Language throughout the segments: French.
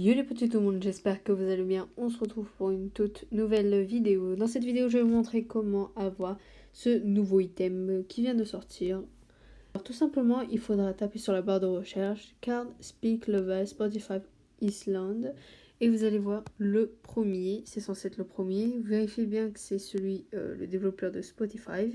Yo les petits tout le monde, j'espère que vous allez bien. On se retrouve pour une toute nouvelle vidéo. Dans cette vidéo, je vais vous montrer comment avoir ce nouveau item qui vient de sortir. Alors tout simplement, il faudra taper sur la barre de recherche Card Speak Level Spotify Island et vous allez voir le premier, c'est censé être le premier. Vérifiez bien que c'est celui, le développeur de Spotify.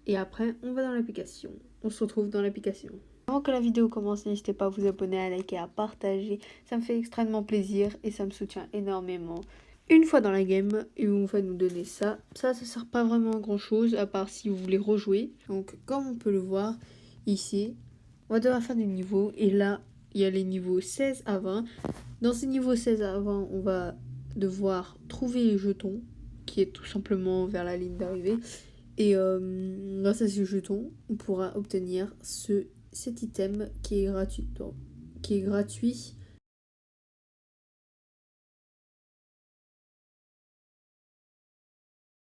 Et après, on va dans l'application. On se retrouve dans l'application. Avant que la vidéo commence, n'hésitez pas à vous abonner, à liker, à partager. Ça me fait extrêmement plaisir et ça me soutient énormément. Une fois dans la game, on va nous donner ça. Ça sert pas vraiment à grand chose, à part si vous voulez rejouer. Donc, comme on peut le voir ici, on va devoir faire des niveaux. Et là, il y a les niveaux 16 à 20. Dans ces niveaux 16 à 20, on va devoir trouver les jetons, qui est tout simplement vers la ligne d'arrivée. Et grâce à ce jeton, on pourra obtenir cet item qui est gratuit.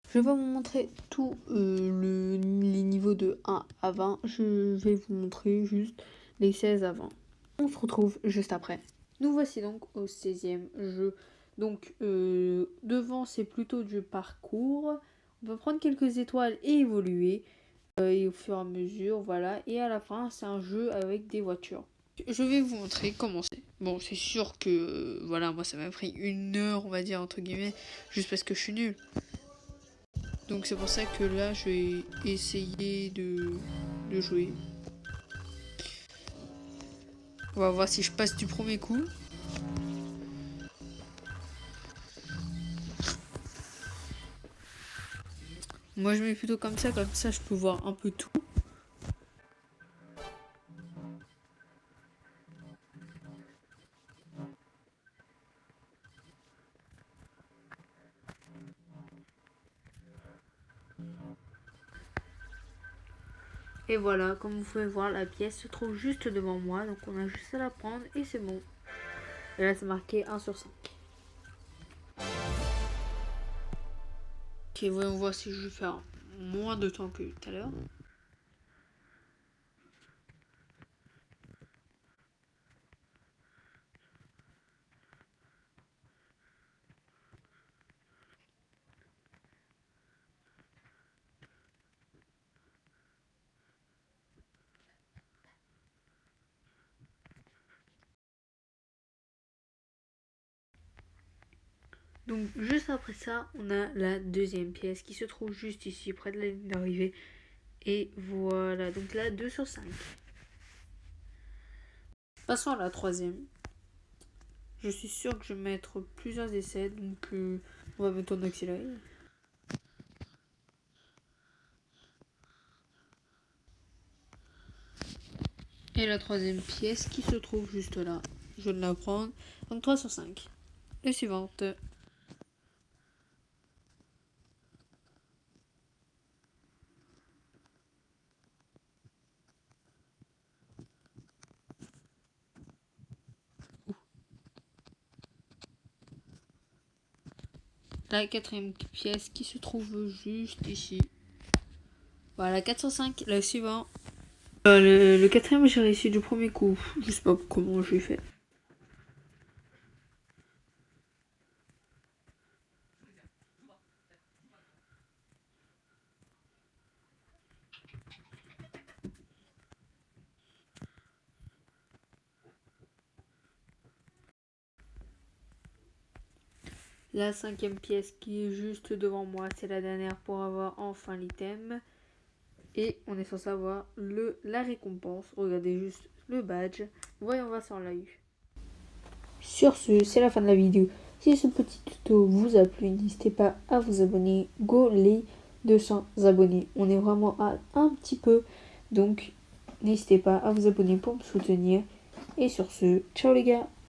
Je vais vous montrer tous les niveaux de 1 à 20. Je vais vous montrer juste les 16 à 20. On se retrouve juste après. Nous voici donc au 16e jeu. Donc devant c'est plutôt du parcours. On va prendre quelques étoiles et évoluer. Et au fur et à mesure, voilà. Et à la fin, c'est un jeu avec des voitures. Je vais vous montrer comment c'est. Bon, c'est sûr que, voilà, moi ça m'a pris 1 heure, on va dire, entre guillemets, juste parce que je suis nulle. Donc c'est pour ça que là, je vais essayer de jouer. On va voir si je passe du premier coup. Moi je mets plutôt comme ça je peux voir un peu tout. Et voilà, comme vous pouvez voir, la pièce se trouve juste devant moi, donc on a juste à la prendre et c'est bon. Et là c'est marqué 1 sur 5. Ok, voyons voir si je vais faire moins de temps que tout à l'heure. Donc juste après ça, on a la deuxième pièce qui se trouve juste ici, près de la ligne d'arrivée. Et voilà, donc là, 2 sur 5. Passons à la troisième. Je suis sûre que je vais mettre plusieurs essais, donc on va mettre en accéléré. Et la troisième pièce qui se trouve juste là. Je vais la prendre. Donc 3 sur 5. Et suivante. La quatrième pièce qui se trouve juste ici. Voilà, 4 sur 5. Le suivant. Le quatrième, j'ai réussi du premier coup. Je sais pas comment j'ai fait. La cinquième pièce qui est juste devant moi, c'est la dernière pour avoir enfin l'item. Et on est censé avoir la récompense. Regardez juste le badge. Voyons voir ça en live. Sur ce, c'est la fin de la vidéo. Si ce petit tuto vous a plu, n'hésitez pas à vous abonner. Go les 200 abonnés. On est vraiment à un petit peu. Donc, n'hésitez pas à vous abonner pour me soutenir. Et sur ce, ciao les gars.